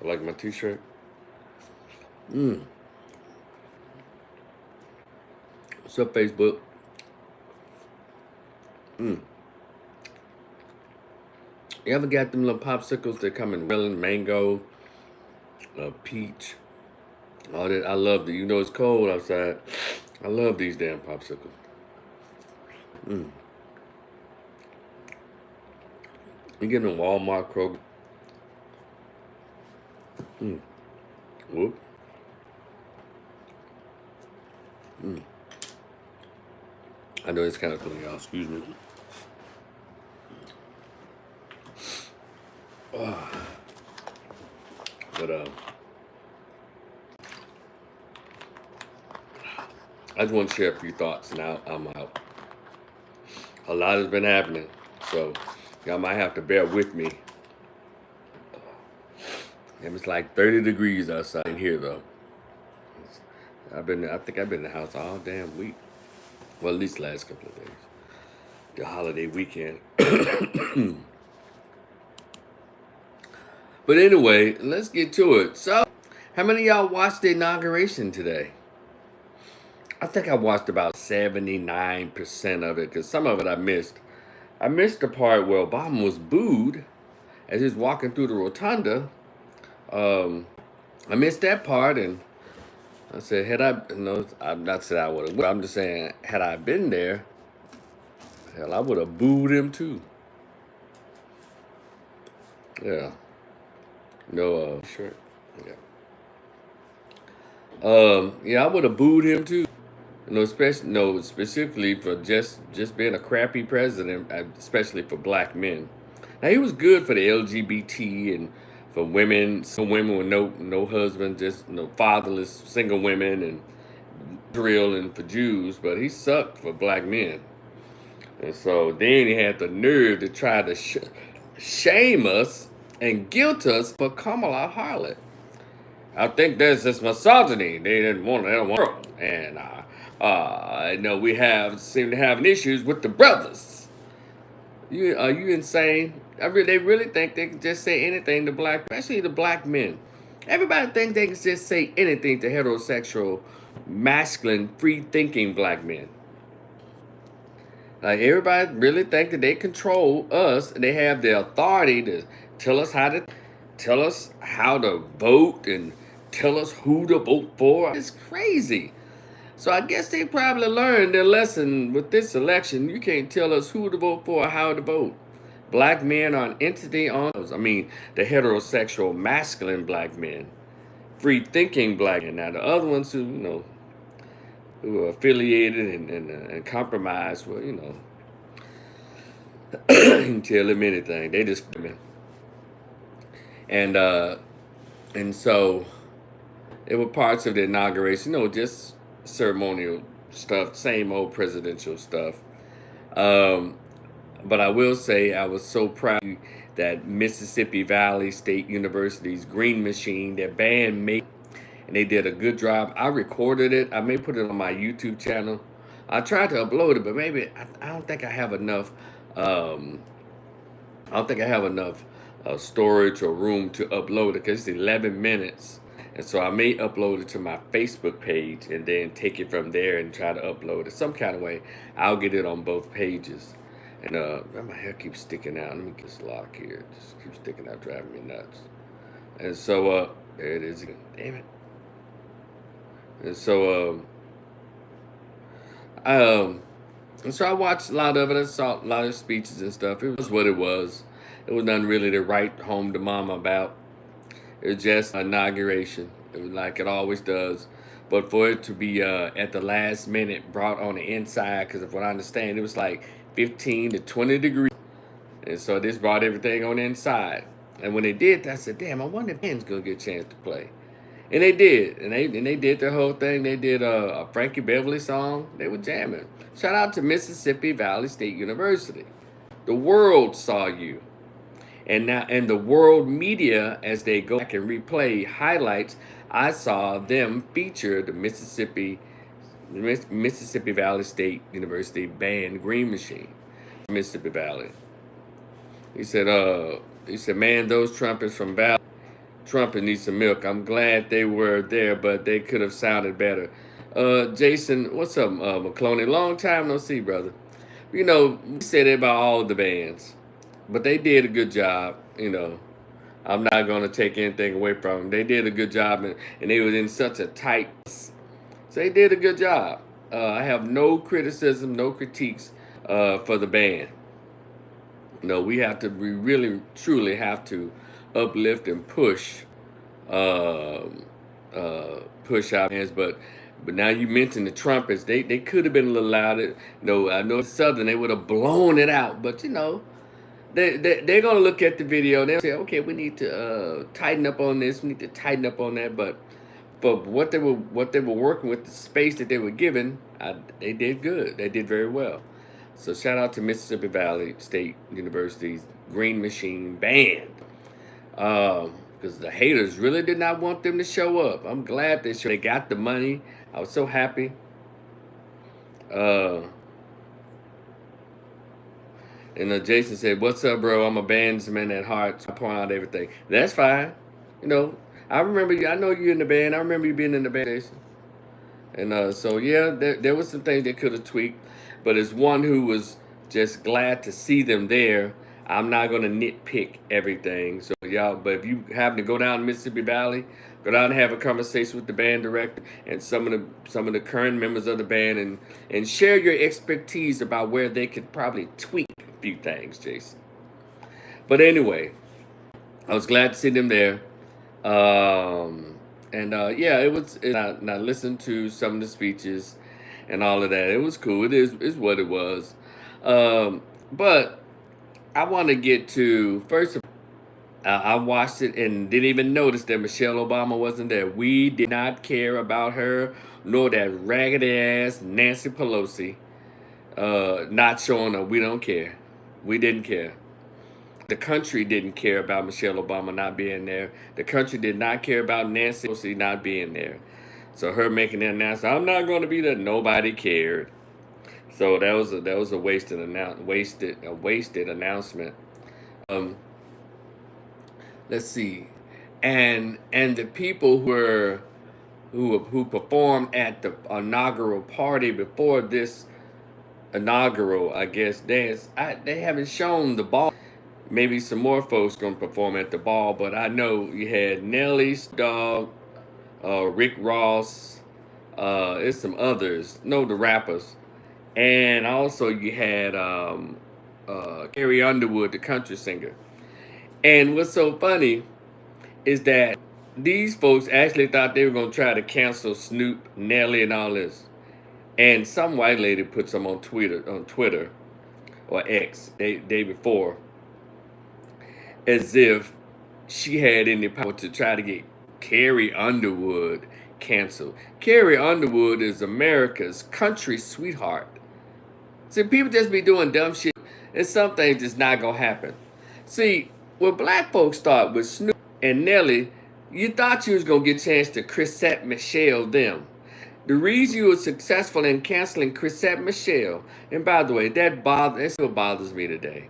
like my t-shirt. What's up, Facebook? You ever got them little popsicles that come in melon, mango, peach? All that. I love it. You know it's cold outside. I love these damn popsicles. You get them in Walmart, Kroger. Whoop. I know it's kind of funny, y'all. Excuse me. But I just want to share a few thoughts. Now I'm out. A lot has been happening, so y'all might have to bear with me. And it's like 30 degrees outside in here, though. I think I've been in the house all damn week. Well, at least the last couple of days. The holiday weekend. But anyway, let's get to it. So, how many of y'all watched the inauguration today? I think I watched about 79% of it, because some of it I missed. I missed the part where Obama was booed as he was walking through the rotunda. I missed that part, and I said, I'm not saying I would have. I'm just saying, had I been there, hell, I would have booed him too. Yeah. No, shirt. Yeah. Yeah, I would have booed him too. Specifically for just being a crappy president, especially for black men. Now he was good for the LGBT and for women, some women with no husband, just fatherless single women, and Israel, and for Jews, but he sucked for black men. And so then he had the nerve to try to shame us and guilt us for Kamala Harris. I think there's this misogyny. They don't want it. And I know we seem to have issues with the brothers. Are you insane? They really think they can just say anything to especially the black men. Everybody thinks they can just say anything to heterosexual, masculine, free-thinking black men. Like everybody really think that they control us, and they have the authority to tell us how to vote and tell us who to vote for. It's crazy. So I guess they probably learned their lesson with this election. You can't tell us who to vote for or how to vote. Black men are an entity on those. I mean, the heterosexual, masculine black men, free-thinking black men. Now the other ones who are affiliated and compromised, well, you can tell them anything. They just and so it were parts of the inauguration, just ceremonial stuff, same old presidential stuff. But I will say I was so proud that Mississippi Valley State University's Green Machine, their band made, and they did a good job. I recorded it. I may put it on my YouTube channel. I tried to upload it, but maybe I don't think I have enough. Storage or room to upload it, because it's 11 minutes. And so I may upload it to my Facebook page and then take it from there and try to upload it some kind of way. I'll get it on both pages. And my hair keeps sticking out. Let me get this lock here. It just keeps sticking out, driving me nuts. And so there it is again. Damn it. And so I watched a lot of it. I saw a lot of speeches and stuff. It was what it was. It was nothing really to write home to mama about. It was just an inauguration. It was like it always does. But for it to be at the last minute brought on the inside, because of what I understand, it was like 15 to 20 degrees. And so this brought everything on the inside. And when they did that, I said, damn, I wonder if band's going to get a chance to play. And they did. And they did the whole thing. They did a Frankie Beverly song. They were jamming. Shout out to Mississippi Valley State University. The world saw you. And the world media, as they go back and replay highlights, I saw them feature the Mississippi Valley State University band Green Machine. Mississippi Valley. He said, man, those trumpets from Valley, Trump needs some milk. I'm glad they were there, but they could have sounded better. Jason, what's up, McCloney? Long time no see, brother. You know, we said it about all the bands, but they did a good job. You know, I'm not going to take anything away from them. They did a good job, and they was in such a tight. So they did a good job. I have no criticism, no critiques for the band. No, we really, truly have to uplift and uh, push our hands. But now you mentioned the trumpets, they could have been a little louder. No, I know Southern, they would have blown it out. But you know, they're gonna look at the video and they'll say, okay, we need to tighten up on this, we need to tighten up on that. But for what they were working with, the space that they were given, they did good. They did very well. So shout out to Mississippi Valley State University's Green Machine Band. Because the haters really did not want them to show up. I'm glad they got the money. I was so happy. And Jason said, "What's up, bro? I'm a bandsman at heart. So I point out everything. That's fine. You know, I remember you. I know you in the band. I remember you being in the band, Jason. And so yeah, there was some things they could have tweaked, but as one who was just glad to see them there, I'm not gonna nitpick everything. So y'all, but if you happen to go down to Mississippi Valley, go down and have a conversation with the band director and some of the current members of the band, and share your expertise about where they could probably tweak a few things, Jason. But anyway, I was glad to see them there. And yeah, it was. And I listened to some of the speeches and all of that. It was cool. Is what it was. But I want to get to first. I watched it and didn't even notice that Michelle Obama wasn't there. We did not care about her, nor that raggedy ass Nancy Pelosi not showing up. We don't care. We didn't care. The country didn't care about Michelle Obama not being there. The country did not care about Nancy Pelosi not being there. So her making that announcement, I'm not going to be there. Nobody cared. So that was a wasted announcement. Let's see, and the people who performed at the inaugural party before this inaugural, I guess, dance, they haven't shown the ball. Maybe some more folks gonna perform at the ball, but I know you had Nelly, Dog, Rick Ross, there's some others, no, the rappers, and also you had Carrie Underwood, the country singer. And what's so funny is that these folks actually thought they were gonna try to cancel Snoop, Nelly, and all this. And some white lady put some on Twitter or X day before, as if she had any power to try to get Carrie Underwood canceled. Carrie Underwood is America's country sweetheart. See, people just be doing dumb shit, and some things just not gonna happen. See, when black folks start with Snoop and Nelly, you thought you was gonna get a chance to Chrisette Michele them. The reason you were successful in canceling Chrisette Michele, and by the way, that still bothers me today.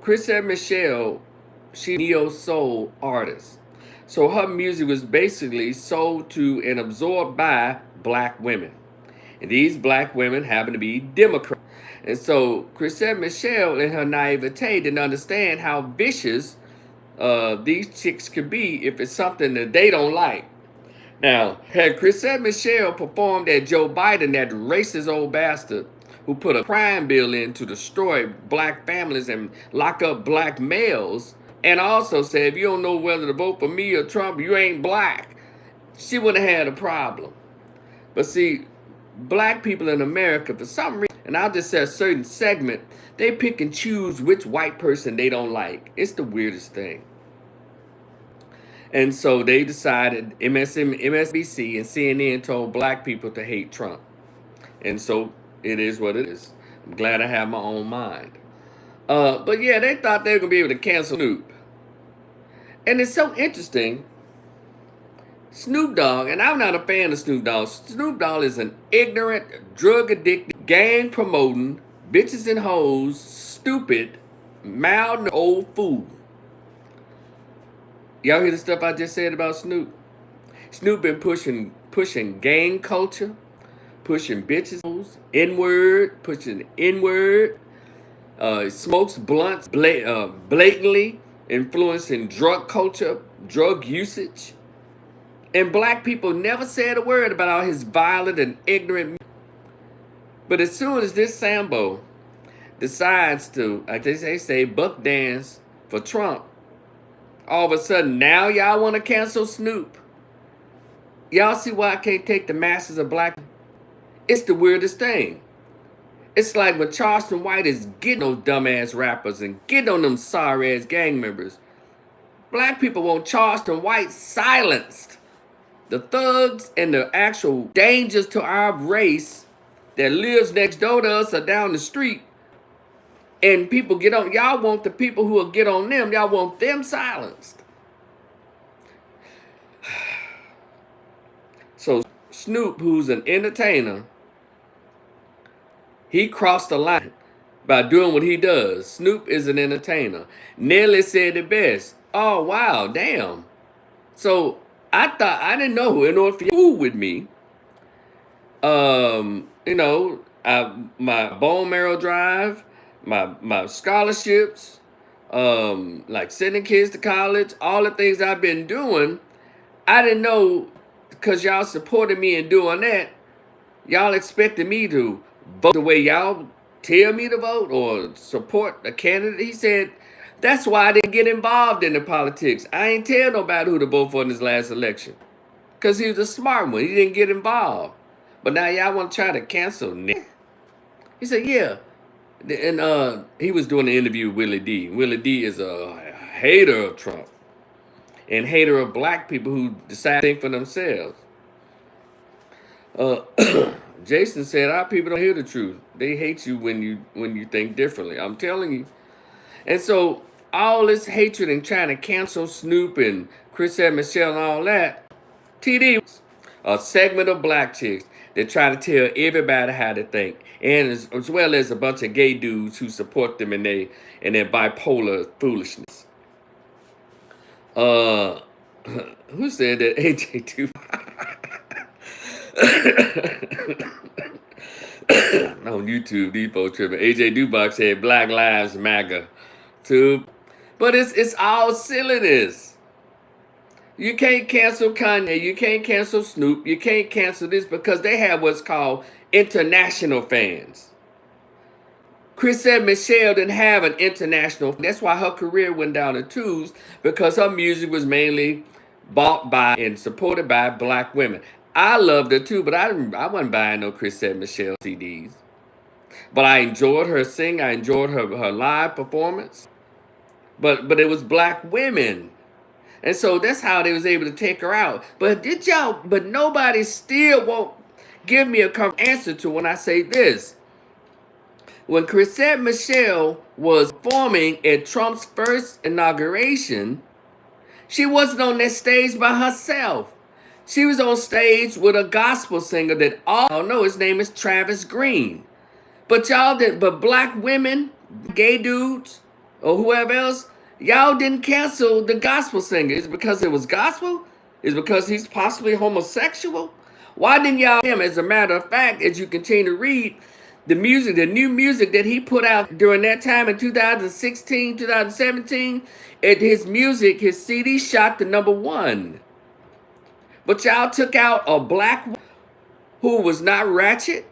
Chrisette Michele, she neo-soul artist. So her music was basically sold to and absorbed by black women. And these black women happen to be Democrats. And so Chrisette Michele, in her naivete, didn't understand how vicious these chicks could be if it's something that they don't like. Now, had Chrisette Michele performed at Joe Biden, that racist old bastard who put a crime bill in to destroy black families and lock up black males, and also said, if you don't know whether to vote for me or Trump, you ain't black, she would have had a problem. But see, black people in America, for some reason, and I'll just say a certain segment, they pick and choose which white person they don't like. It's the weirdest thing. And so they decided, MSNBC and CNN told black people to hate Trump. And so it is what it is. I'm glad I have my own mind. But yeah, they thought they were going to be able to cancel Snoop. And it's so interesting. Snoop Dogg, and I'm not a fan of Snoop Dogg. Snoop Dogg is an ignorant, drug-addicted, gang-promoting, bitches and hoes, stupid, mild old fool. Y'all hear the stuff I just said about Snoop? Snoop been pushing gang culture, pushing bitches, N-word, pushing N-word, smokes blunts blatantly, influencing drug culture, drug usage. And black people never said a word about all his violent and ignorant. But as soon as this Sambo decides to, like they say, buck dance for Trump, all of a sudden now y'all want to cancel Snoop. Y'all see why I can't take the masses of black? It's the weirdest thing. It's like when Charleston White is getting those dumbass rappers and getting on them sorry ass gang members. Black people want Charleston White silenced. The thugs and the actual dangers to our race that lives next door to us or down the street. And people get on, y'all want the people who will get on them, y'all want them silenced. So Snoop, who's an entertainer, he crossed the line by doing what he does. Snoop is an entertainer. Nelly said it best. Oh, wow, damn. So I didn't know in order for you to fool with me, my bone marrow drive, my scholarships, like sending kids to college, all the things I've been doing, I didn't know because y'all supported me in doing that, y'all expected me to vote the way y'all tell me to vote or support a candidate. He said, that's why I didn't get involved in the politics. I ain't tell nobody who to vote for in this last election. Because he was a smart one. He didn't get involved. But now y'all want to try to cancel Nick? He said, yeah. And he was doing an interview with Willie D. Willie D is a hater of Trump and hater of black people who decide to think for themselves. Jason said, our people don't hear the truth. They hate you when you think differently. I'm telling you. And so all this hatred and trying to cancel Snoop and Chris and Michelle and all that, TD, a segment of black chicks that try to tell everybody how to think, and as well as a bunch of gay dudes who support them in their bipolar foolishness. Who said that? AJ2. On YouTube, these folks tripping. AJ Dubach said Black Lives Matter too. But it's all silliness. You can't cancel Kanye, you can't cancel Snoop, you can't cancel this because they have what's called international fans. Chris and Michelle didn't have an international. That's why her career went down the tubes, because her music was mainly bought by and supported by black women. I loved her too, but I wasn't buying no Chris and Michelle CDs. But I enjoyed her sing. I enjoyed her live performance. But it was black women. And so that's how they was able to take her out. But nobody still won't give me a answer to when I say this. When Chrisette Michelle was performing at Trump's first inauguration, she wasn't on that stage by herself. She was on stage with a gospel singer that all know his name is Travis Green. But but black women, gay dudes, or whoever else, y'all didn't cancel the gospel singer. Is it because it was gospel? Is it because he's possibly homosexual? Why didn't y'all him? As a matter of fact, as you continue to read, the new music that he put out during that time in 2016, 2017, his CD shot to #1. But y'all took out a black woman who was not ratchet.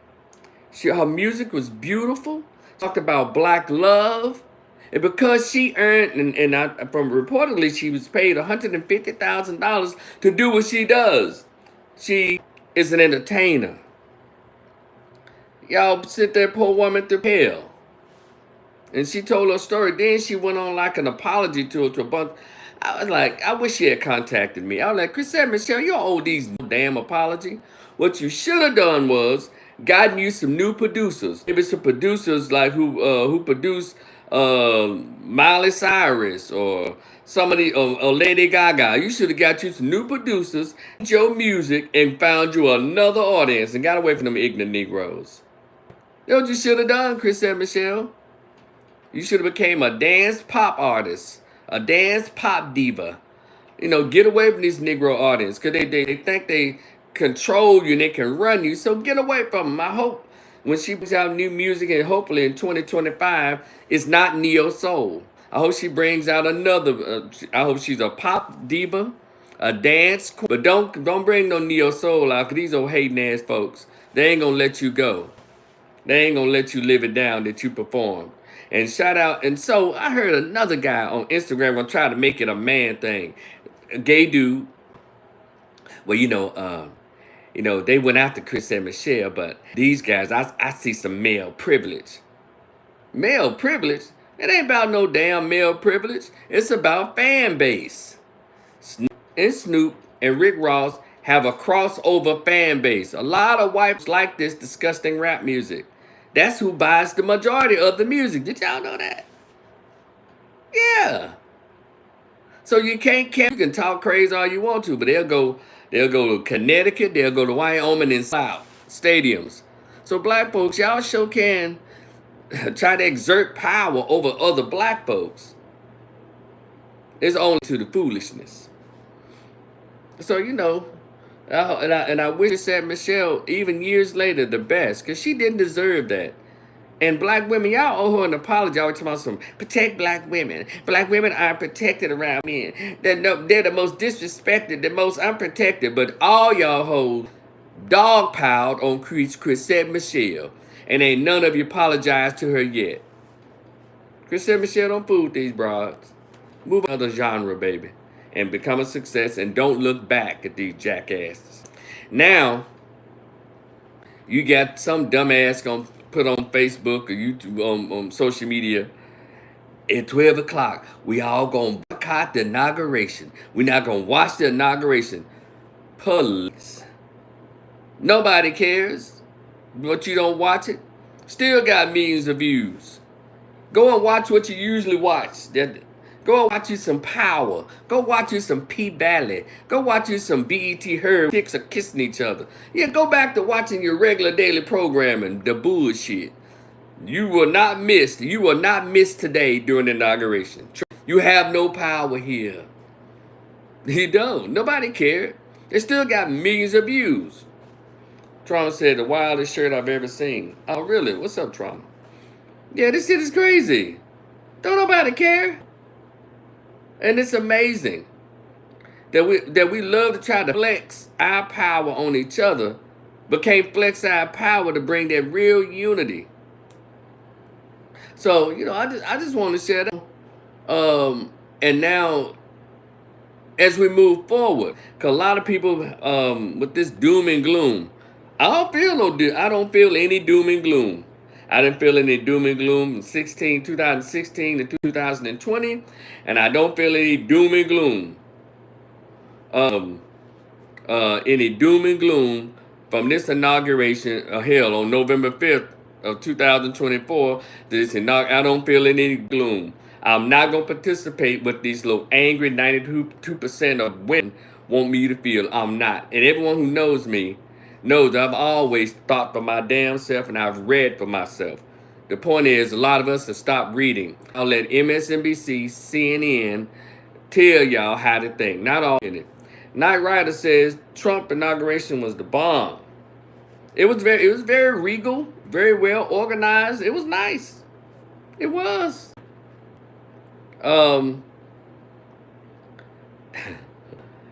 Her music was beautiful. Talked about black love. And because she earned, from reportedly, she was paid $150,000 to do what she does. She is an entertainer. Y'all sit there, poor woman through hell. And she told her story. Then she went on like an apology tour to a bunch. I was like, I wish she had contacted me. I was like, Chris and Michelle, you don't owe these damn apology. What you should have done was gotten you some new producers. Maybe some producers like who produced Miley Cyrus or somebody or Lady Gaga. You should have got you some new producers, your music, and found you another audience and got away from them ignorant Negroes. That's what you should have done, Chris and Michelle. You should have became a dance pop artist, a dance pop diva. Get away from this Negro audience because they think they control you and they can run you. So get away from them. I hope when she brings out new music and hopefully in 2025, it's not neo soul. I hope she brings out another. I hope she's a pop diva, a dance, but don't bring no neo soul out because these old hating ass folks, they ain't gonna let you go. They ain't gonna let you live it down that you performed. And shout out. And so I heard another guy on Instagram gonna try to make it a man thing, a gay dude. Well, they went after Chris and Michelle, but these guys, I see some male privilege. Male privilege? It ain't about no damn male privilege. It's about fan base. Snoop and Rick Ross have a crossover fan base. A lot of whites like this disgusting rap music. That's who buys the majority of the music. Did y'all know that? Yeah. So you can talk crazy all you want to, but they'll go to Connecticut, they'll go to Wyoming and South stadiums. So black folks, y'all sure can try to exert power over other black folks. It's only to the foolishness. So and I wish it said Michelle even years later the best, because she didn't deserve that. And black women, y'all owe her an apology. Y'all talking about some protect black women. Black women are protected around men. They're the most disrespected, the most unprotected. But all y'all hoes dogpiled on Chrisette Michelle. And ain't none of you apologized to her yet. Chrisette Michelle, don't fool with these broads. Move on to another genre, baby. And become a success. And don't look back at these jackasses. Now, you got some dumbass gonna put on Facebook or YouTube on social media at 12 o'clock. We all gonna boycott the inauguration. We're not gonna watch the inauguration. Police. Nobody cares, but you don't watch it. Still got millions of views. Go and watch what you usually watch. Go and watch you some Power. Go watch you some P Valley. Go watch you some BET Herb. Chicks are kissing each other. Yeah, go back to watching your regular daily programming, the bullshit. You will not miss today during the inauguration. You have no power here. You don't. Nobody cared. They still got millions of views. Trump said the wildest shirt I've ever seen. Oh, really? What's up, Trump? Yeah, this shit is crazy. Don't nobody care. And it's amazing that we love to try to flex our power on each other, but can't flex our power to bring that real unity. So, I just want to share that. And now, as we move forward, because a lot of people with this doom and gloom, I don't feel any doom and gloom. I didn't feel any doom and gloom in 2016 to 2020, and I don't feel any doom and gloom. Any doom and gloom from this inauguration held on November 5th of 2024. I don't feel any gloom. I'm not going to participate with these little angry 92% of women want me to feel. I'm not. And everyone who knows me knows I've always thought for my damn self and I've read for myself. The point is, a lot of us have stopped reading. I'll let MSNBC, CNN tell y'all how to think. Not all in it. Knight Rider says Trump inauguration was the bomb. It was very regal, very well organized. It was nice. It was.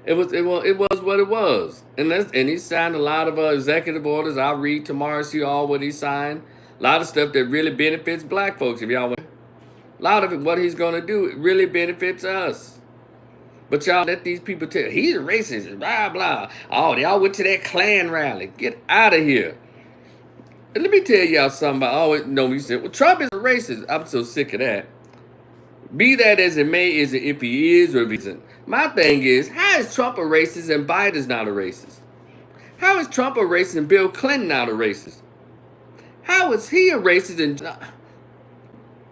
It was what it was. And he signed a lot of executive orders. I'll read tomorrow, see all what he signed. A lot of stuff that really benefits black folks. If y'all want, a lot of it, what he's gonna do, it really benefits us. But y'all let these people tell he's a racist, blah blah. Oh, y'all went to that Klan rally. Get out of here. And let me tell y'all something. I always know you said, well, Trump is a racist. I'm so sick of that. Be that as it may, is it if he is or if he isn't. My thing is, how is Trump a racist and Biden's not a racist? How is Trump a racist and Bill Clinton not a racist? How is he a racist and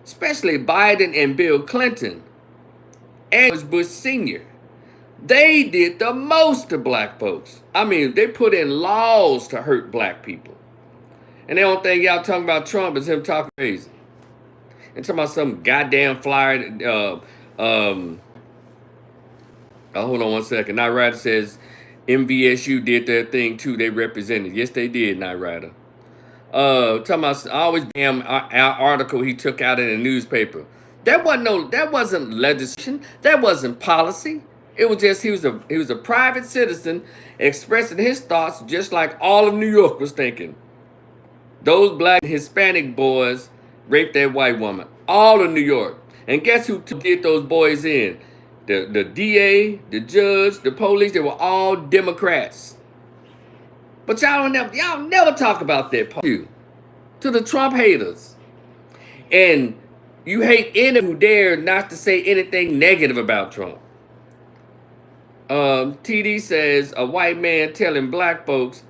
especially Biden and Bill Clinton and George Bush Sr.? They did the most to black folks. I mean, they put in laws to hurt black people. And the only thing y'all talking about Trump is him talking crazy. And talking about some goddamn flyer Hold on one second. Night Rider says MVSU did their thing too. They represented. Yes, they did, Night Rider. Talking about always damn article he took out in the newspaper. That wasn't legislation. That wasn't policy. It was just he was a private citizen expressing his thoughts just like all of New York was thinking. Those black and Hispanic boys raped that white woman. All of New York. And guess who did those boys in? The DA, the judge, the police, they were all Democrats. But y'all never talk about that part. To the Trump haters. And you hate anyone who dare not to say anything negative about Trump. TD says a white man telling black folks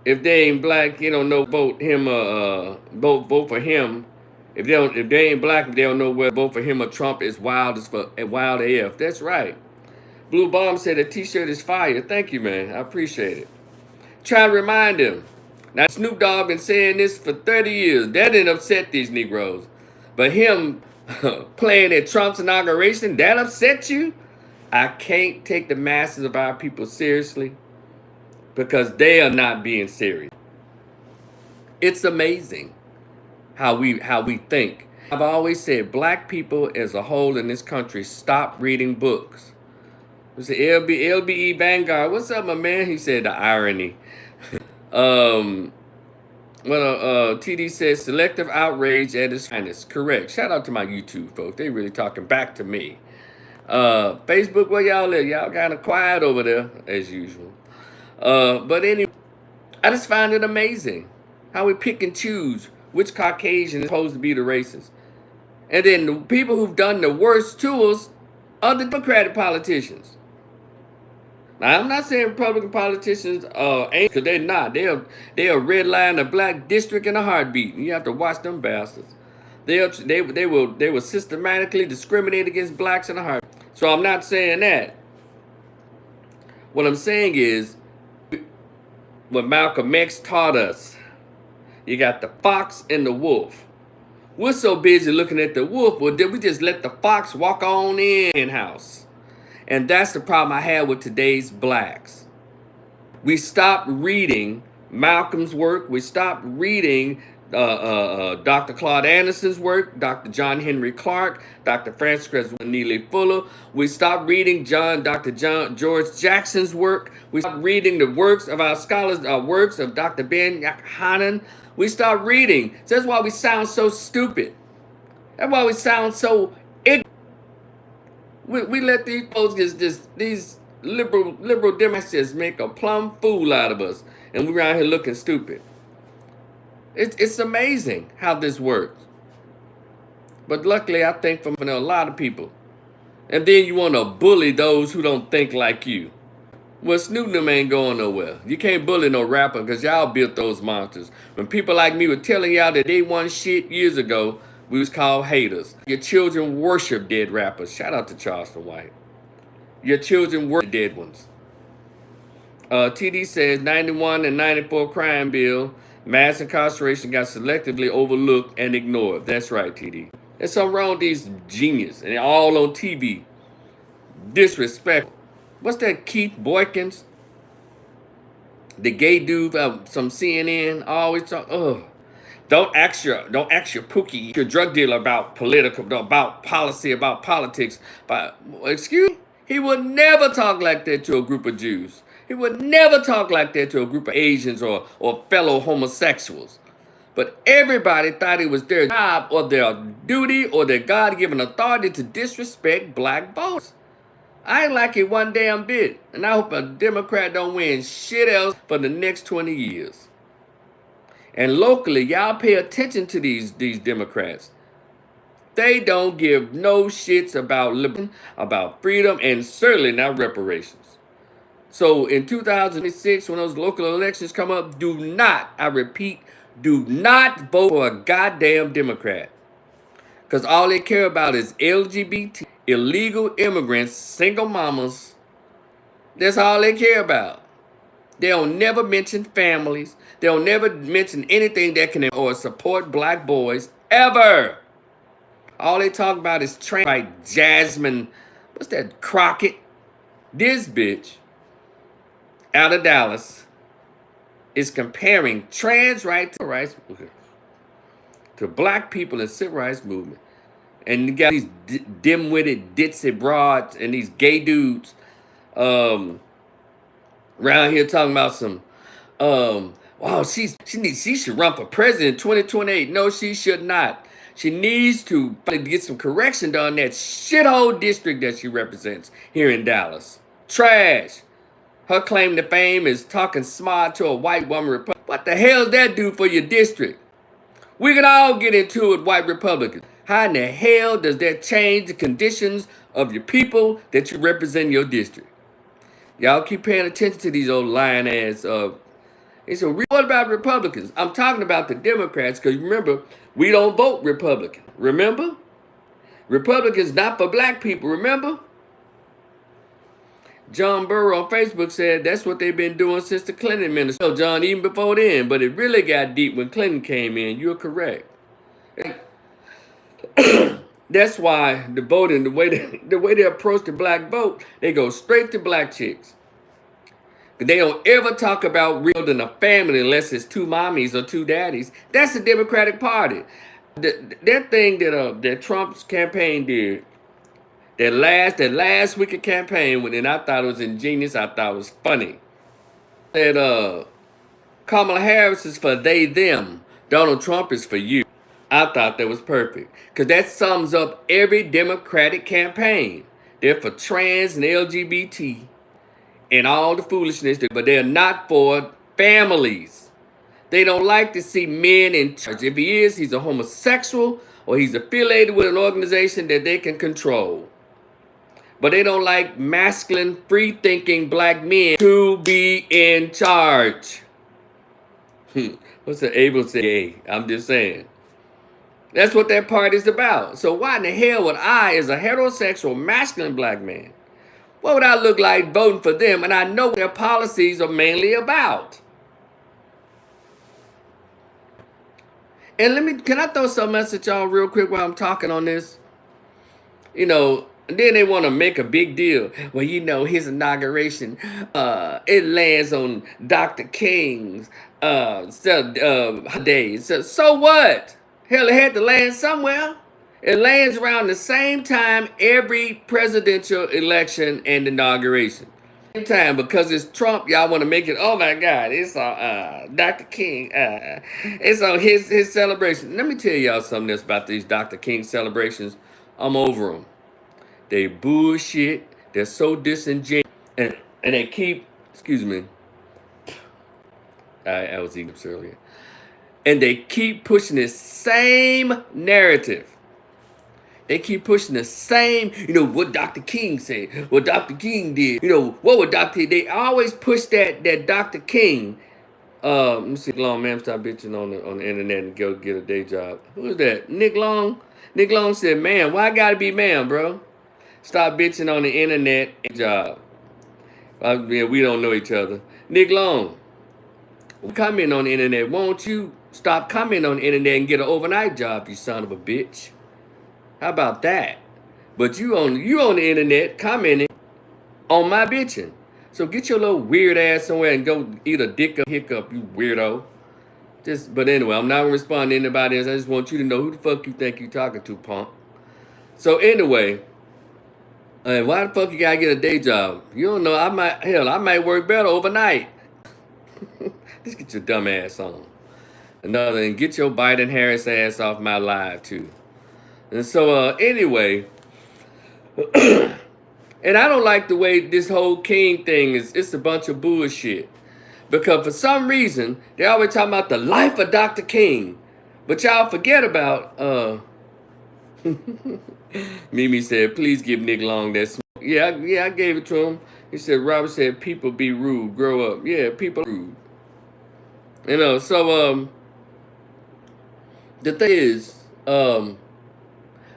if they ain't black, you don't know vote him vote for him. If they ain't black, if they don't know whether vote for him or Trump is wild AF. That's right. Blue Bomb said a t-shirt is fire. Thank you, man. I appreciate it. Try to remind them. Now Snoop Dogg been saying this for 30 years. That didn't upset these Negroes. But him playing at Trump's inauguration, that upset you? I can't take the masses of our people seriously because they are not being serious. It's amazing how we think. I've always said black people as a whole in this country stop reading books. It's the LBE Vanguard. What's up, my man? He said the irony. TD says selective outrage at its finest. Correct. Shout out to my YouTube folks. They really talking back to me. Facebook, where y'all at? Y'all kind of quiet over there as usual. But anyway, I just find it amazing how we pick and choose which Caucasian is supposed to be the racist. And then the people who've done the worst to us are the Democratic politicians. Now, I'm not saying Republican politicians ain't, because they're not. They'll redline a black district in a heartbeat. And you have to watch them bastards. They will systematically discriminate against blacks in a heartbeat. So I'm not saying that. What I'm saying is what Malcolm X taught us. You got the fox and the wolf. We're so busy looking at the wolf, but then we just let the fox walk on in-house. And that's the problem I have with today's blacks. We stopped reading Malcolm's work. We stopped reading Dr. Claude Anderson's work, Dr. John Henry Clark, Dr. Francis Neely Fuller. We stopped reading Dr. George Jackson's work. We stopped reading the works of our scholars, works of Dr. Ben Hanan. We stopped reading. So that's why we sound so stupid. That's why we sound so ignorant. We let these folks these liberal Democrats just make a plumb fool out of us, and we're around here looking stupid. It's amazing how this works. But luckily, I think from a lot of people. And then you want to bully those who don't think like you. Well, Snoop them ain't going nowhere. You can't bully no rapper because y'all built those monsters. When people like me were telling y'all that they won shit years ago, we was called haters. Your children worship dead rappers. Shout out to Charleston White. Your children worship dead ones. TD says 91 and 94 crime bill, mass incarceration got selectively overlooked and ignored. That's right, TD. There's something wrong with these geniuses, and they're all on TV. Disrespectful. What's that, Keith Boykins? The gay dude from some CNN always talk. Don't ask your Pookie, your drug dealer about policy, about politics. But excuse me, he would never talk like that to a group of Jews. He would never talk like that to a group of Asians or fellow homosexuals. But everybody thought it was their job or their duty or their God-given authority to disrespect black voters. I ain't like it one damn bit. And I hope a Democrat don't win shit else for the next 20 years. And locally, y'all pay attention to these Democrats. They don't give no shits about liberty, about freedom, and certainly not reparations. So in 2006, when those local elections come up, do not, I repeat, do not vote for a goddamn Democrat. Because all they care about is LGBT, illegal immigrants, single mamas. That's all they care about. They'll never mention families. They'll never mention anything that can or support black boys, ever. All they talk about is like Jasmine, what's that, Crockett? This bitch out of Dallas is comparing trans rights to black people in civil rights movement. And you got these dim-witted, ditzy broads and these gay dudes around here talking about some, wow, she should run for president in 2028. No, she should not. She needs to get some correction done in that shithole district that she represents here in Dallas. Trash. Her claim to fame is talking smart to a white woman. What the hell does that do for your district? We can all get into it, white Republicans. How in the hell does that change the conditions of your people that you represent in your district? Y'all keep paying attention to these old lying ass. It's a what about Republicans? I'm talking about the Democrats because remember, we don't vote Republican. Remember? Republicans not for black people. Remember? John Burrow on Facebook said that's what they've been doing since the Clinton administration. John, even before then, but it really got deep when Clinton came in. You're correct. That's why the voting, the way they approach the black vote, they go straight to black chicks. They don't ever talk about rebuilding a family unless it's two mommies or two daddies. That's the Democratic Party. That thing that Trump's campaign did, that last week of campaign, and I thought it was ingenious. I thought it was funny. That Kamala Harris is for they, them. Donald Trump is for you. I thought that was perfect. Because that sums up every Democratic campaign. They're for trans and LGBT and all the foolishness, but they're not for families. They don't like to see men in charge. If he is, he's a homosexual or he's affiliated with an organization that they can control. But they don't like masculine, free-thinking black men to be in charge. What's the able to say? I'm just saying. That's what that party's about. So why in the hell would I, as a heterosexual, masculine black man, what would I look like voting for them? And I know what their policies are mainly about. And can I throw something else at y'all real quick while I'm talking on this? And then they want to make a big deal. Well, his inauguration, it lands on Dr. King's days. So what? Hell, it had to land somewhere. It lands around the same time every presidential election and inauguration. Same time, because it's Trump, y'all want to make it, oh my God, it's on Dr. King. It's on his celebration. Let me tell y'all something else about these Dr. King celebrations. I'm over them. They bullshit. They're so disingenuous. And they keep, excuse me. I was eating this earlier. And they keep pushing the same narrative. They keep pushing the same, what Dr. King said, what Dr. King did. What would they always push that Dr. King. Let me see, Long, man, stop bitching on the internet and go get a day job. Who is that? Nick Long? Nick Long said, man, why I gotta be man, bro? Stop bitching on the internet job. We don't know each other. Nick Long, comment on the internet. Won't you stop commenting on the internet and get an overnight job, you son of a bitch? How about that? But you on the internet commenting on my bitching. So get your little weird ass somewhere and go eat a dick up hiccup, you weirdo. But anyway, I'm not gonna respond to anybody else. I just want you to know who the fuck you think you talking to, punk. So anyway, why the fuck you gotta get a day job? You don't know. I might work better overnight. Just get your dumb ass on. Another, and get your Biden Harris ass off my live too. And so anyway, and I don't like the way this whole King thing is. It's a bunch of bullshit. Because for some reason, they always talking about the life of Dr. King. But y'all forget about, Mimi said, please give Nick Long that smoke. Yeah, I gave it to him. He said, Robert said, people be rude, grow up. Yeah, people are rude. So, the thing is, I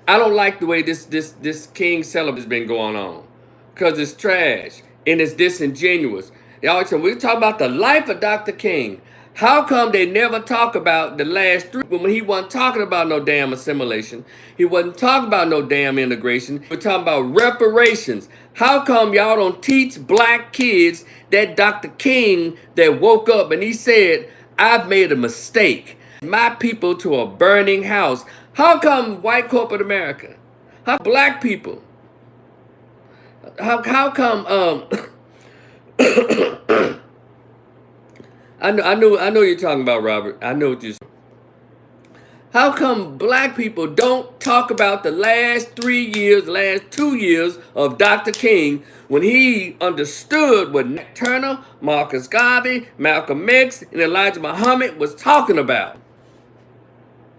don't like the way this King celebration has been going on. Because it's trash and it's disingenuous. They always say, we talk about the life of Dr. King. How come they never talk about the last three when he wasn't talking about no damn assimilation? He wasn't talking about no damn integration. We're talking about reparations. How come y'all don't teach black kids that Dr. King that woke up and he said, I've made a mistake. My people to a burning house. How come white corporate America? How black people? How come I know you're talking about, Robert. I know what you're saying. How come black people don't talk about the last 3 years, last 2 years of Dr. King when he understood what Nat Turner, Marcus Garvey, Malcolm X, and Elijah Muhammad was talking about?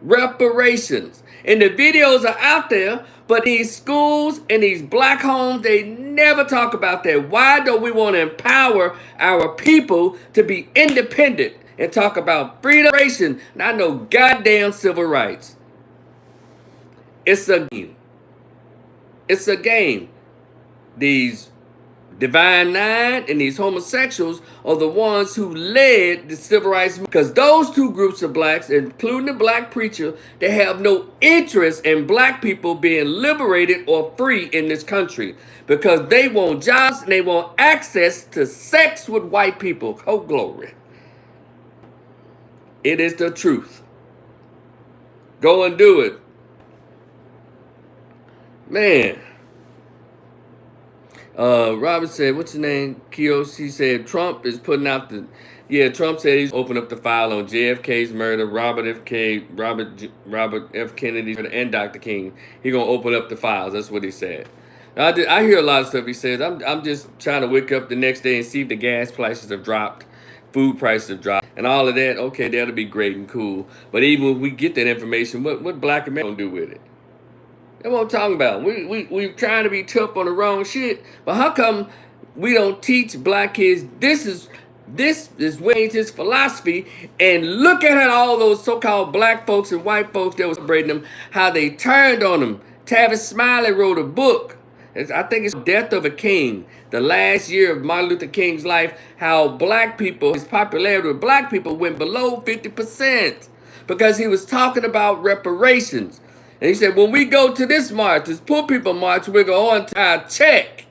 Reparations. And the videos are out there, but these schools and these black homes, they never talk about that. Why don't we want to empower our people to be independent and talk about freedom, not no goddamn civil rights? It's a game. It's a game. These Divine Nine and these homosexuals are the ones who led the civil rights movement. Because those two groups of blacks, including the black preacher, they have no interest in black people being liberated or free in this country. Because they want jobs and they want access to sex with white people. Oh, glory. It is the truth. Go and do it. Man. Robert said, what's his name? Kios, he said Trump is putting out the, Trump said he's opened up the file on JFK's murder, Robert F. Kennedy's murder, and Dr. King. He gonna open up the files. That's what he said. I hear a lot of stuff he says. I'm just trying to wake up the next day and see if the gas prices have dropped, food prices have dropped, and all of that. Okay, that'll be great and cool. But even when we get that information, what black America gonna do with it? That's what I'm talking about. We trying to be tough on the wrong shit. But how come we don't teach black kids this is Wayne's philosophy? And look at how all those so-called black folks and white folks that was celebrating them, how they turned on them. Tavis Smiley wrote a book. I think it's Death of a King. The last year of Martin Luther King's life, how black people, his popularity with black people went below 50%. Because he was talking about reparations. And he said, when we go to this march, this poor people march, we're going to our check.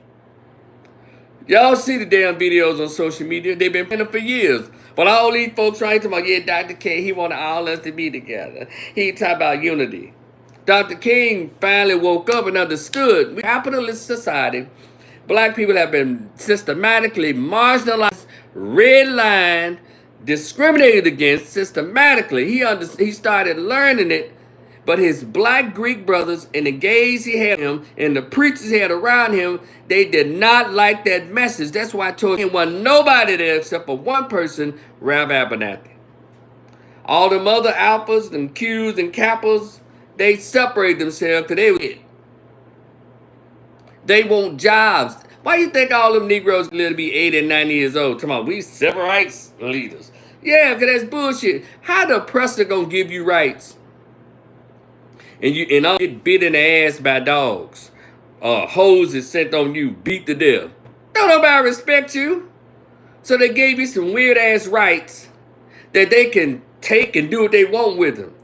Y'all see the damn videos on social media. They've been playing them for years. But all these folks trying to talk about, Dr. King, he wanted all us to be together. He talk about unity. Dr. King finally woke up and understood. In a capitalist society, black people have been systematically marginalized, redlined, discriminated against systematically. He started learning it. But his black Greek brothers and the gays he had him and the preachers he had around him, they did not like that message. That's why I told him wasn't nobody there except for one person, Rabbi Abernathy. All them other alphas and Qs and kappas, they separate themselves because they want jobs. Why you think all them Negroes live to be 80 and 90 years old? Come on, we civil rights leaders. Yeah, because that's bullshit. How the oppressor gonna give you rights? And I'll get bit in the ass by dogs. Hoes is sent on you, beat to death. Don't nobody respect you. So they gave you some weird ass rights that they can take and do what they want with them.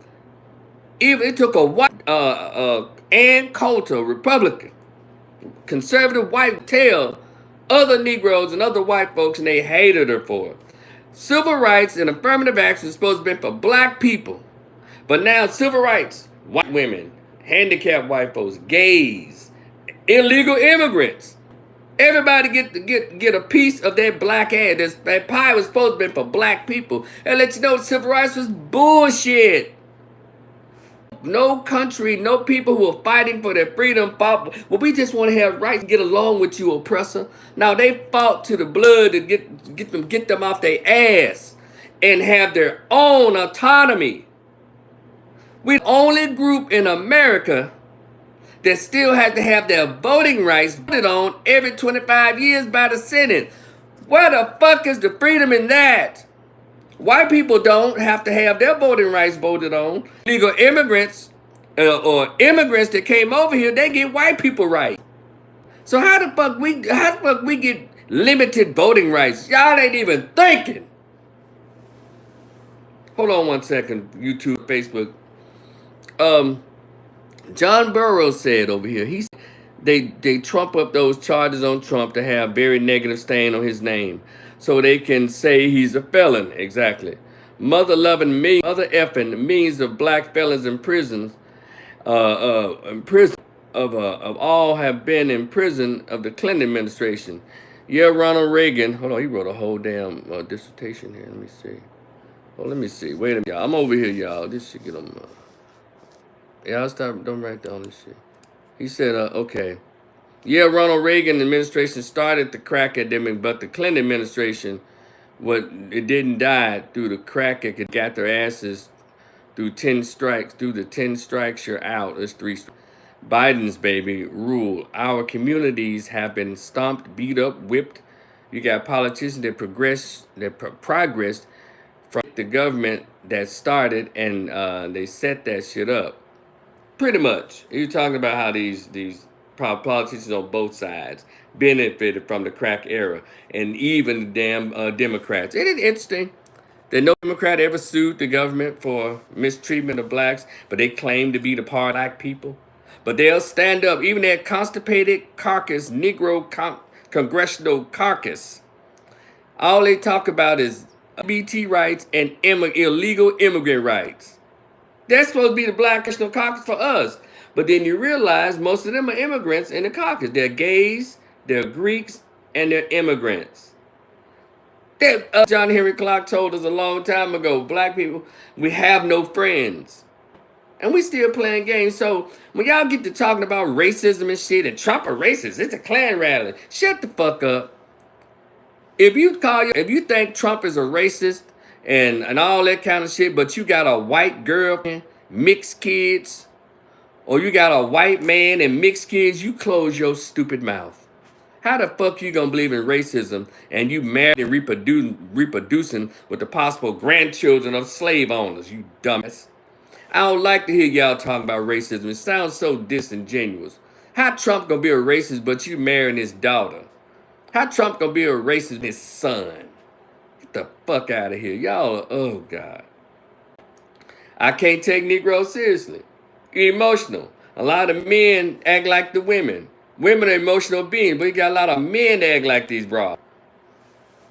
Even it took a white Ann Coulter, Republican, conservative white, tell other Negroes and other white folks, and they hated her for it. Civil rights and affirmative action is supposed to be for black people. But now civil rights, white women, handicapped white folks, gays, illegal immigrants. Everybody get a piece of that black ass. That pie was supposed to be for black people. And let you know civil rights was bullshit. No country, no people who are fighting for their freedom fought. Well, we just want to have rights and get along with you, oppressor. Now they fought to the blood to get them off their ass and have their own autonomy. We're the only group in America that still has to have their voting rights voted on every 25 years by the Senate. Where the fuck is the freedom in that? White people don't have to have their voting rights voted on. Legal immigrants or immigrants that came over here, they get white people rights. So how the fuck we get limited voting rights? Y'all ain't even thinking. Hold on one second, YouTube, Facebook. Um, John Burroughs said over here, they trump up those charges on Trump to have very negative stain on his name, so they can say he's a felon. Exactly. Mother effing millions of black felons in prisons, in prison of all have been in prison of the Clinton administration. Yeah, Ronald Reagan. Hold on, he wrote a whole damn dissertation here. Let me see. Oh, let me see. Wait a minute, y'all. I'm over here, y'all. This should get on. Y'all stop. Don't write down this shit. He said, okay. Yeah, Ronald Reagan administration started the crack epidemic, but the Clinton administration, it didn't die through the crack. It got their asses through 10 strikes. Through the 10 strikes, you're out. There's 3 strikes. Biden's baby rule. Our communities have been stomped, beat up, whipped. You got politicians that progressed from the government that started, and they set that shit up. Pretty much. You're talking about how these politicians on both sides benefited from the crack era, and even the damn Democrats. Isn't it interesting that no Democrat ever sued the government for mistreatment of blacks, but they claim to be the part of black people? But they'll stand up, even that constipated carcass, Negro congressional caucus. All they talk about is LGBT rights and illegal immigrant rights. That's supposed to be the Black National Caucus for us. But then you realize most of them are immigrants in the caucus. They're gays, they're Greeks, and they're immigrants. John Henry Clark told us a long time ago, black people, we have no friends. And we still playing games. So when y'all get to talking about racism and shit, and Trump a racist, it's a Klan rally. Shut the fuck up. If you think Trump is a racist and all that kind of shit, but you got a white girlfriend, mixed kids, or you got a white man and mixed kids, you close your stupid mouth. How the fuck you gonna believe in racism and you married and reproducing with the possible grandchildren of slave owners, you dumbass? I don't like to hear y'all talking about racism. It sounds so disingenuous. How Trump gonna be a racist but you marrying his daughter? How Trump gonna be a racist with his son? Get the fuck out of here. Y'all, oh God. I can't take Negroes seriously. You're emotional. A lot of men act like the women. Women are emotional beings, but you got a lot of men that act like these bras.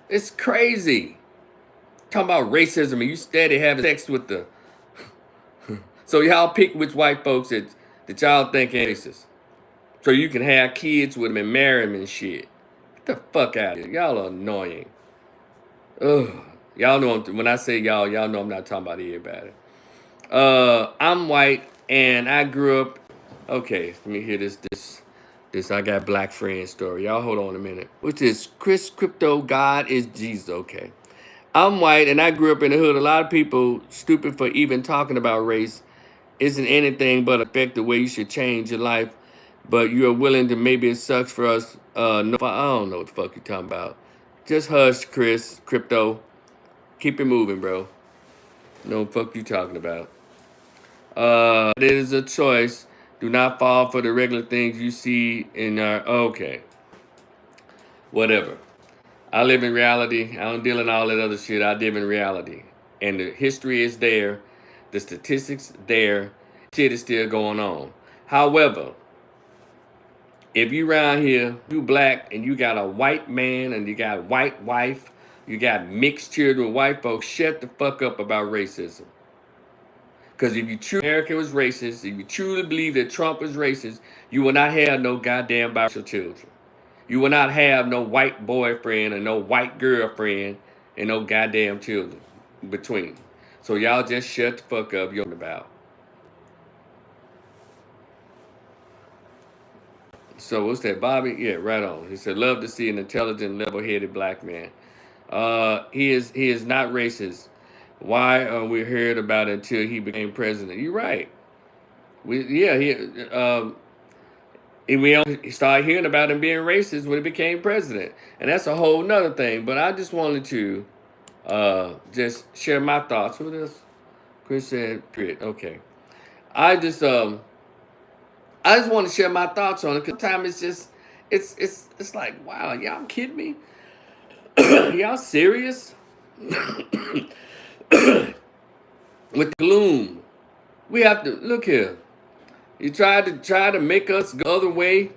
It's crazy. Talking about racism and you steady having sex with the... So y'all pick which white folks that y'all think are racist. So you can have kids with them and marry them and shit. Get the fuck out of here. Y'all are annoying. Ugh. Y'all know when I say y'all know I'm not talking about everybody. I'm white and I grew up. Okay, let me hear this I got black friend story. Y'all hold on a minute. What's this? Chris Crypto God is Jesus. Okay. I'm white and I grew up in the hood. A lot of people stupid for even talking about race isn't anything but affect the way you should change your life. But you are willing to, maybe it sucks for us. No, I don't know what the fuck you're talking about. Just hush, Chris Crypto. Keep it moving, bro. No fuck you talking about. It is a choice. Do not fall for the regular things you see in our... Okay. Whatever. I live in reality. I don't deal in all that other shit. I live in reality. And the history is there. The statistics there. Shit is still going on. However, if you around here, you black, and you got a white man, and you got a white wife, you got mixed children with white folks, shut the fuck up about racism. Because if you truly America was racist, if you truly believe that Trump is racist, you will not have no goddamn biracial children. You will not have no white boyfriend or no white girlfriend and no goddamn children between. So y'all just shut the fuck up. You're about. So what's that, Bobby? Yeah, right on. He said, love to see an intelligent, level-headed black man. He is not racist. Why are we heard about it until he became president? You're right. We only started hearing about him being racist when he became president, and that's a whole nother thing. But I just wanted to just share my thoughts with us. Chris said, "Period." Okay, I just want to share my thoughts on it because sometimes it's like, wow, y'all kidding me? Y'all serious? with gloom. We have to look here. You try to make us go the other way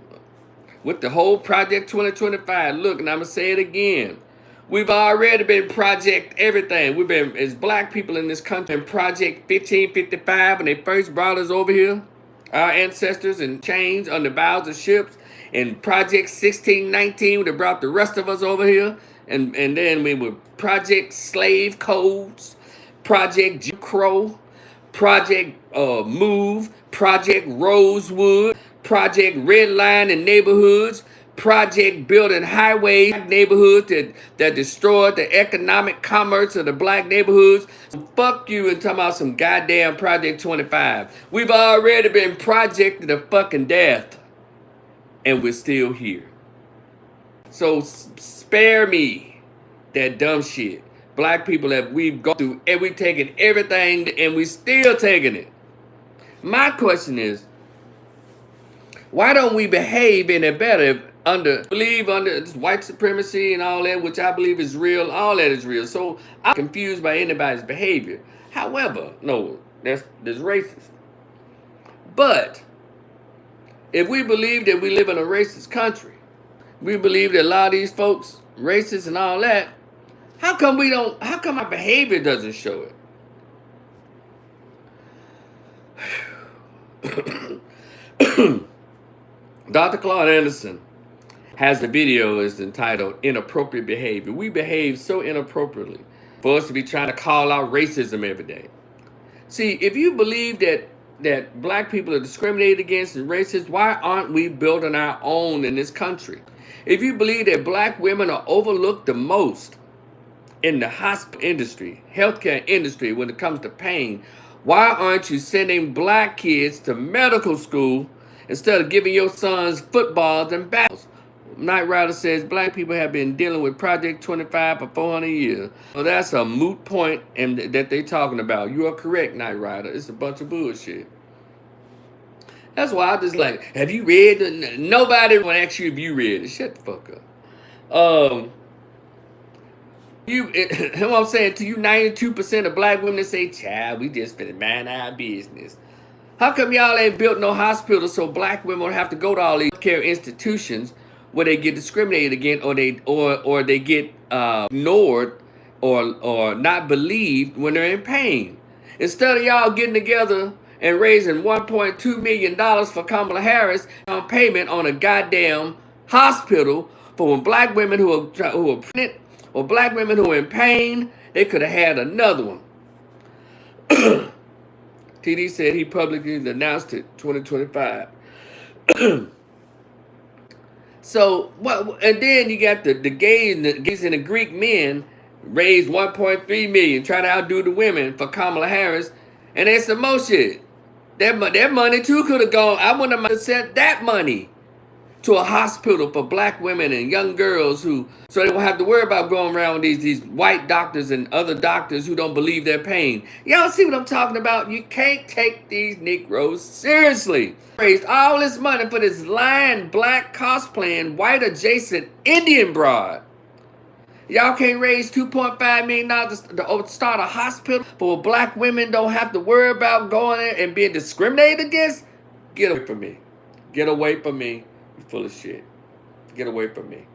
with the whole Project 2025. Look, and I'm gonna say it again. We've already been Project everything. We've been, as black people in this country, in Project 1555 when they first brought us over here, our ancestors in chains on the bows of ships, and Project 1619 when they brought the rest of us over here, and then we were Project Slave Codes, Project Jim Crow, Project Move, Project Rosewood, Project Red Line in neighborhoods, Project Building Highways, neighborhoods that destroyed the economic commerce of the black neighborhoods. So fuck you and talking about some goddamn Project 25. We've already been projected to fucking death, and we're still here. So spare me that dumb shit. Black people that we've gone through, and we've taken everything, and we still taking it. My question is, why don't we behave any better believe under this white supremacy and all that, which I believe is real, all that is real. So I'm confused by anybody's behavior. However, no, that's racist. But if we believe that we live in a racist country, we believe that a lot of these folks racist and all that, how come our behavior doesn't show it? Dr. Claude Anderson has the video is entitled Inappropriate Behavior. We behave so inappropriately for us to be trying to call out racism every day. See, if you believe that black people are discriminated against and racist, why aren't we building our own in this country? If you believe that black women are overlooked the most in the hospital industry, healthcare industry, when it comes to pain, why aren't you sending black kids to medical school instead of giving your sons footballs and battles? Knight Rider says black people have been dealing with Project 25 for 400 years. Well, that's a moot point that they're talking about. You are correct, Knight Rider. It's a bunch of bullshit. That's why I just like, have you read? Nobody will ask you if you read it. Shut the fuck up. What I'm saying to you, 92% of black women say, child, we just finna mind our business. How come y'all ain't built no hospitals so black women don't have to go to all these care institutions where they get discriminated against, or they get ignored or not believed when they're in pain? Instead of y'all getting together and raising $1.2 million for Kamala Harris on payment on a goddamn hospital for when black women who are pregnant or black women who are in pain, they could have had another one. TD said he publicly announced it 2025. So what? And then you got the gays and the Greek men raised 1.3 million, try to outdo the women for Kamala Harris, and it's some more shit. That money too could have gone. I wouldn't have sent that money to a hospital for black women and young girls so they don't have to worry about going around with these white doctors and other doctors who don't believe their pain. Y'all see what I'm talking about? You can't take these Negroes seriously. Raised all this money for this lying black cosplaying white adjacent Indian broad. Y'all can't raise $2.5 million to start a hospital for black women don't have to worry about going there and being discriminated against? Get away from me. Get away from me. You full of shit. Get away from me.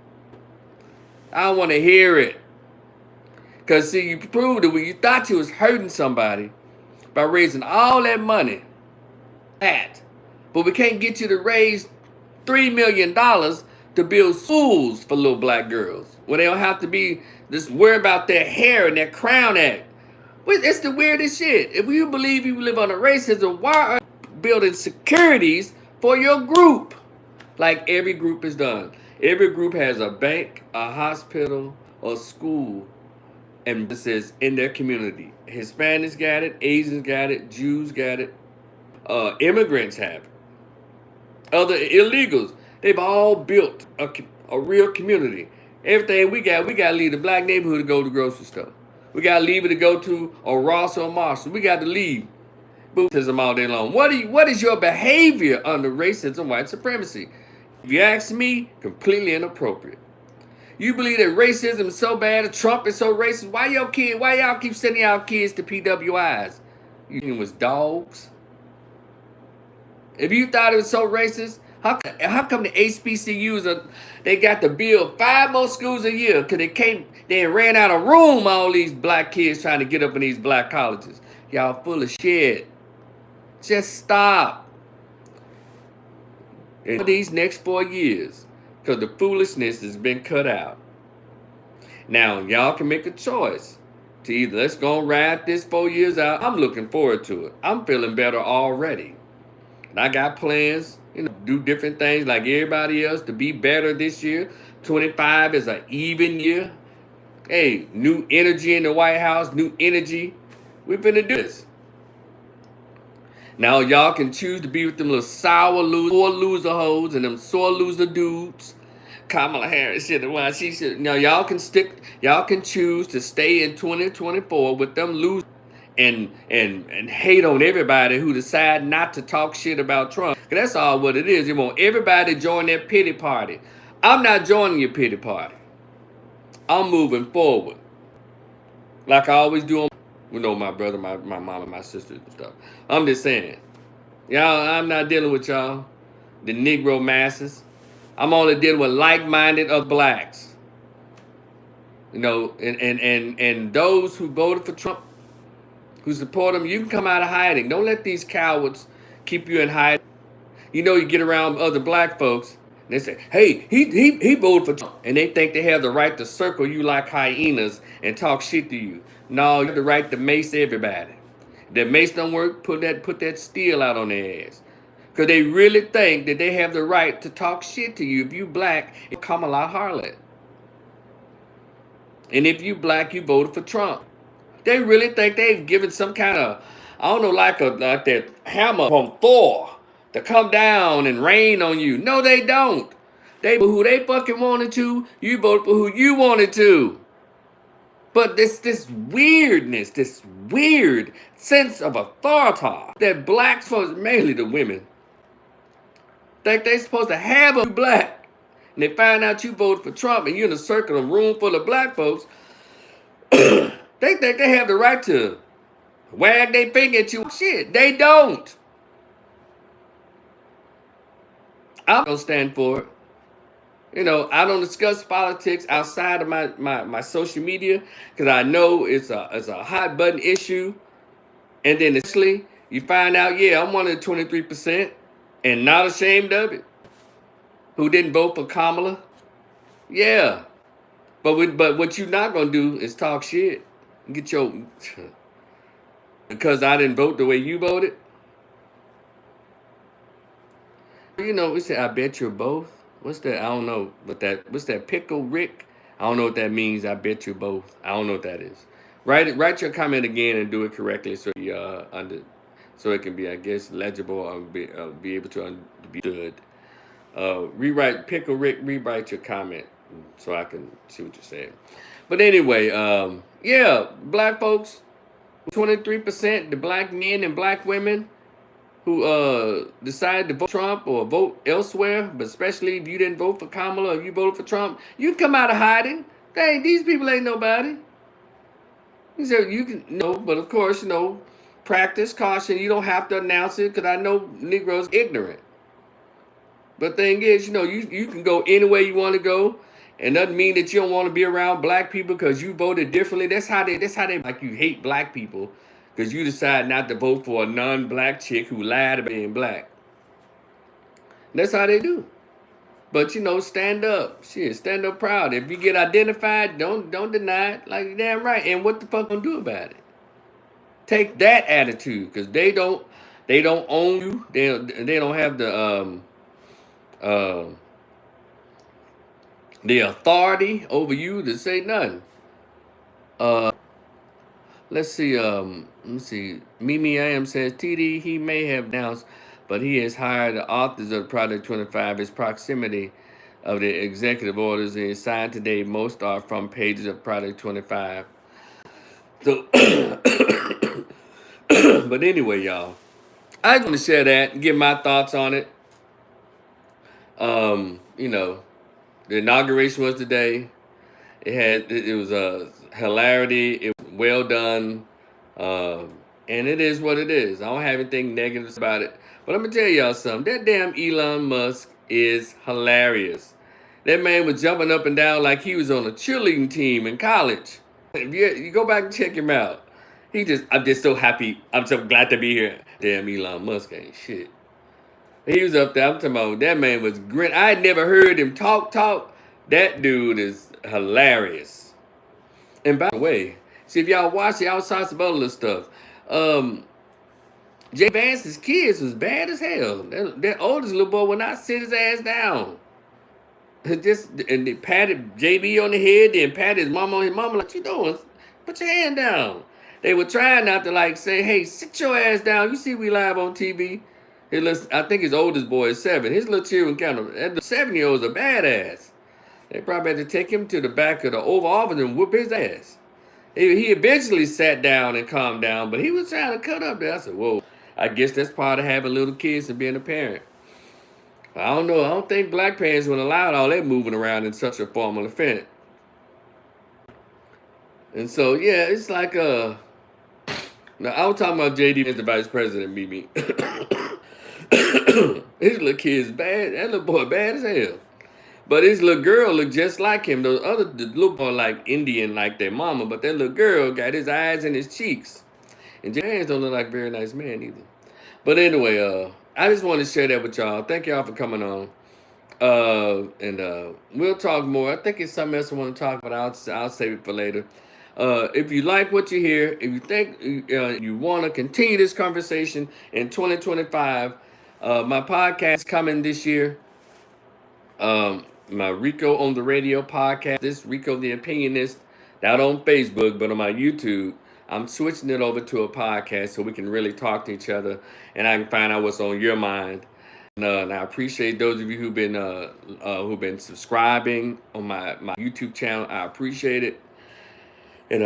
I don't want to hear it. Because, see, you proved it when you thought you was hurting somebody by raising all that money. But we can't get you to raise $3 million to build schools for little black girls where they don't have to be just worried about their hair and their crown act. It's the weirdest shit. If you believe you live under racism, why are you building securities for your group? Like every group is done. Every group has a bank, a hospital, a school, and this is in their community. Hispanics got it, Asians got it, Jews got it, immigrants have it. Other illegals, they've all built a real community. Everything we got to leave the black neighborhood to go to the grocery store. We got to leave it to go to a Ross or a Marshall. We got to leave racism all day long. What is your behavior under racism, white supremacy? If you ask me, completely inappropriate. You believe that racism is so bad, that Trump is so racist. Why y'all keep sending y'all kids to PWIs? You was dogs. If you thought it was so racist, how come the HBCUs they got to build 5 more schools a year because they ran out of room, all these black kids trying to get up in these black colleges. Y'all full of shit. Just stop. In these next 4 years, because the foolishness has been cut out. Now, y'all can make a choice to either let's go and ride this 4 years out. I'm looking forward to it. I'm feeling better already. And I got plans, do different things like everybody else to be better this year. 25 is an even year. Hey, new energy in the White House, new energy. We're finna do this. Now y'all can choose to be with them little sour loser hoes and them sore loser dudes. Kamala Harris should have won. She should. Now y'all can choose to stay in 2024 with them losers and hate on everybody who decide not to talk shit about Trump. Cause that's all what it is. You want everybody to join that pity party. I'm not joining your pity party. I'm moving forward. Like I always do on my brother, my mom, and my sisters and stuff. I'm just saying. Y'all, I'm not dealing with y'all, the Negro masses. I'm only dealing with like-minded of blacks. And those who voted for Trump, who support him, you can come out of hiding. Don't let these cowards keep you in hiding. You get around other black folks, and they say, hey, he voted for Trump. And they think they have the right to circle you like hyenas and talk shit to you. No, you have the right to mace everybody. If that mace don't work, put that steel out on their ass. Because they really think that they have the right to talk shit to you. If you black, it's Kamala Harlot. And if you black, you voted for Trump. They really think they've given some kind of, I don't know, like that hammer from Thor to come down and rain on you. No, they don't. They vote who they fucking wanted to. You vote for who you wanted to. But this weirdness, this weird sense of authority that blacks, folks, mainly the women, think they supposed to have a black. And they find out you voted for Trump and you're in a circle, a room full of black folks. They think they have the right to wag their finger at you. Shit, they don't. I'm gonna stand for it. I don't discuss politics outside of my social media because I know it's a hot button issue. And then essentially you find out, yeah, I'm one of the 23% and not ashamed of it. Who didn't vote for Kamala? Yeah. But what you're not gonna do is talk shit. Get your because I didn't vote the way you voted. We say I bet you're both. What's that? I don't know. What's that? Pickle Rick? I don't know what that means. I bet you both. I don't know what that is. Write your comment again and do it correctly so so it can be, I guess, legible or be able to be understood. Rewrite Pickle Rick. Rewrite your comment so I can see what you're saying. But anyway, yeah, black folks, 23%, the black men and black women who decided to vote Trump or vote elsewhere, but especially if you didn't vote for Kamala or you voted for Trump, you can come out of hiding. Dang, these people ain't nobody. So you can but of course, practice caution. You don't have to announce it because I know Negroes ignorant. But thing is, you can go any way you want to go. And doesn't mean that you don't want to be around black people because you voted differently. That's how they like you hate black people because you decide not to vote for a non-black chick who lied about being black. That's how they do. But stand up. Shit, stand up proud. If you get identified, don't deny it. Like damn right. And what the fuck gonna do about it? Take that attitude because they don't own you. They don't have the authority over you to say nothing. Let's see. Mimi Am says TD he may have announced, but he has hired the authors of Project 25. His proximity of the executive orders is signed today. Most are from pages of Project 25. So, but anyway, y'all, I just want to share that and give my thoughts on it. The inauguration was today. It was a hilarity. It was well done. And it is what it is. I don't have anything negative about it. But I'm going to tell y'all something. That damn Elon Musk is hilarious. That man was jumping up and down like he was on a cheerleading team in college. If you go back and check him out. I'm just so happy. I'm so glad to be here. Damn Elon Musk ain't shit. He was up there. I'm talking about that man was grin. I had never heard him talk. That dude is hilarious. And by the way, see if y'all watch the outside some other stuff. Jay Vance's kids was bad as hell. That oldest little boy would not sit his ass down. And they patted JB on the head, then patted his mama on his mama like, "What you doing? Put your hand down." They were trying not to like say, "Hey, sit your ass down. You see we live on TV." I think his oldest boy is 7. His little children kind of, that 7-year-old's a badass. They probably had to take him to the back of the Oval Office and whoop his ass. He eventually sat down and calmed down, but he was trying to cut up there. I said, whoa, I guess that's part of having little kids and being a parent. I don't know. I don't think black parents would allow all that moving around in such a formal event. And so, yeah, it's like, now I was talking about JD as the vice president, Mimi. His little kid's bad. That little boy bad as hell. But his little girl looked just like him. The little boy like Indian like their mama, but that little girl got his eyes and his cheeks. And James don't look like a very nice man either. But anyway, I just want to share that with y'all. Thank y'all for coming on. And we'll talk more. I think it's something else I want to talk about. I'll save it for later. If you like what you hear, if you think you want to continue this conversation in 2025, my podcast is coming this year. My Rico on the Radio podcast, this Rico the Opinionist, not on Facebook, but on my YouTube. I'm switching it over to a podcast so we can really talk to each other and I can find out what's on your mind. And I appreciate those of you who've been subscribing on my YouTube channel. I appreciate it. And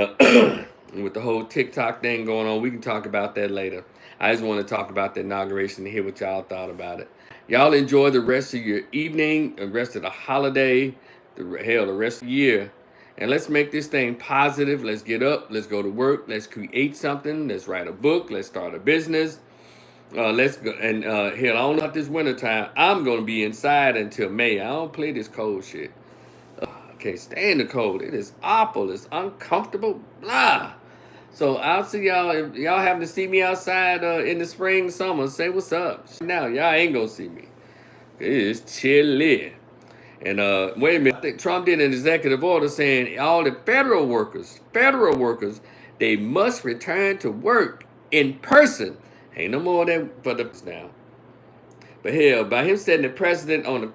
with the whole TikTok thing going on, we can talk about that later. I just want to talk about the inauguration and hear what y'all thought about it. Y'all enjoy the rest of your evening, the rest of the holiday, the rest of the year. And let's make this thing positive. Let's get up. Let's go to work. Let's create something. Let's write a book. Let's start a business. Let's go. And hell, I don't know about this wintertime. I'm going to be inside until May. I don't play this cold shit. I can't stand the cold. It is awful. It's uncomfortable. Blah. So I'll see y'all. If y'all happen to see me outside in the spring, summer, say what's up. Now, y'all ain't going to see me. It is chilly. And wait a minute, I think Trump did an executive order saying all the federal workers, they must return to work in person. Ain't no more than for the now. But hell, by him setting the precedents on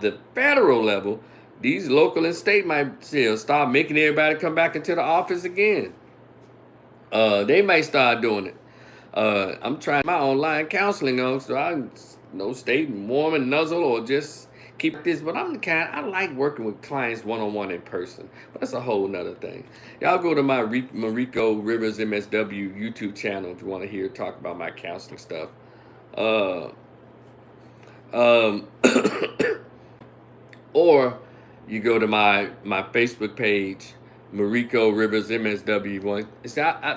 the federal level, these local and state might start making everybody come back into the office again. They might start doing it. I'm trying my online counseling on, so I stay warm and nuzzle or just keep this. But I'm the kind, I like working with clients one-on-one in person. But that's a whole nother thing. Y'all go to my RicoRiversMSW YouTube channel if you want to hear talk about my counseling stuff. Or you go to my Facebook page, Rico Rivers MSW.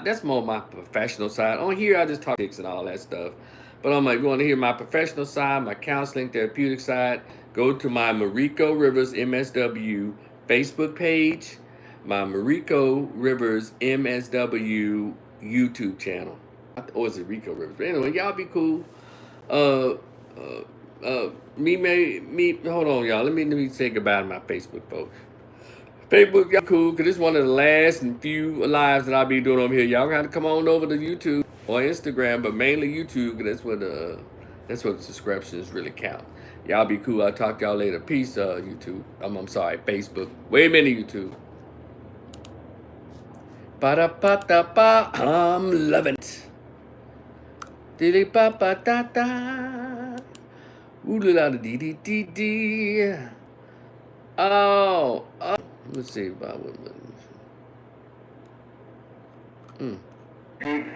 That's more my professional side. On here, I just talk chicks and all that stuff. But I'm like, you want to hear my professional side, my counseling, therapeutic side, go to my Rico Rivers MSW Facebook page, my Rico Rivers MSW YouTube channel. Or is it Rico Rivers? But anyway, y'all be cool. Hold on, y'all. Let me say goodbye to my Facebook folks. Facebook, y'all cool, because it's one of the last and few lives that I'll be doing over here. Y'all got to come on over to YouTube or Instagram, but mainly YouTube, because that's where the subscriptions really count. Y'all be cool. I'll talk to y'all later. Peace, YouTube. I'm sorry, Facebook. Wait a minute, YouTube. Ba-da-ba-da-ba. I'm loving it. Diddy-ba-ba-da-da. Ooh-la-la-dee-dee-dee-dee. Oh. Let's see about what.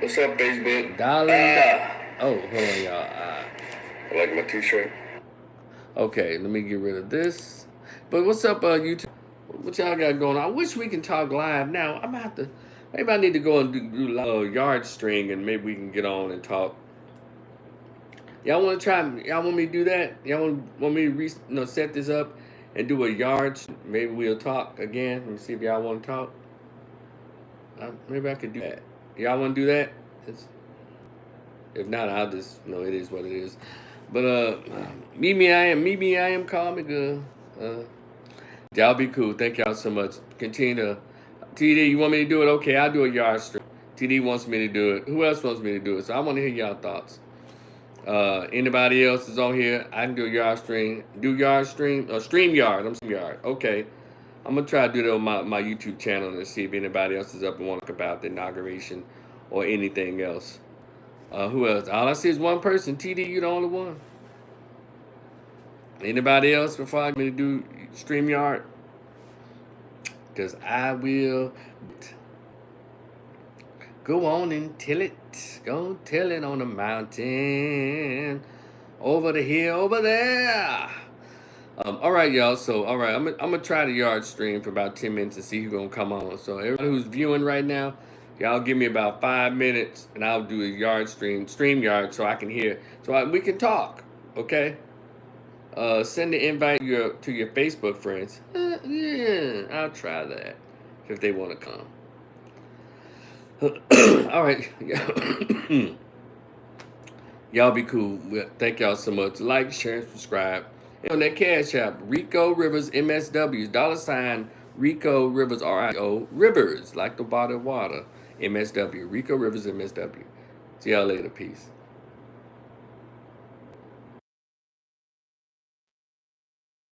What's up, Facebook? Darling. Oh, hold on, y'all. I like my t-shirt. Okay, let me get rid of this. But what's up, YouTube? What y'all got going on? I wish we can talk live now. I'm gonna have to Maybe I need to go and do yard string, and maybe we can get on and talk. Y'all want to try? Y'all want me to do that? Y'all want me to set this up and do a yard? Maybe we'll talk again and see if y'all want to talk. Maybe I could do that. Y'all want to do that? If not, I'll just it is what it is. But meet me. I am. Call me good. Y'all be cool. Thank y'all so much. Continue to. TD, you want me to do it? Okay, I'll do a yard stream. TD wants me to do it. Who else wants me to do it? So I want to hear y'all thoughts. Anybody else is on here? I can do a yard stream. Do yard stream. Stream yard. I'm stream yard. Okay. I'm gonna try to do that on my YouTube channel and see if anybody else is up and want to talk about the inauguration or anything else. Who else? All I see is one person. TD, you the only one. Anybody else before I me to do StreamYard? Because I will go on and tell it. Go tell it on the mountain. Over the hill, over there. All right, y'all. So, all right, I'm gonna try the yard stream for about 10 minutes and see who's gonna come on. So, everybody who's viewing right now, y'all give me about 5 minutes, and I'll do a yard stream yard, so I can hear, we can talk. Okay. Send the invite to your Facebook friends. Yeah, I'll try that if they want to come. All right. Y'all be cool. Thank y'all so much. Like, share, and subscribe. And on that Cash App, Rico Rivers MSW, $ Rico Rivers RIO Rivers, like the bottled water, MSW, Rico Rivers MSW. See y'all later. Peace.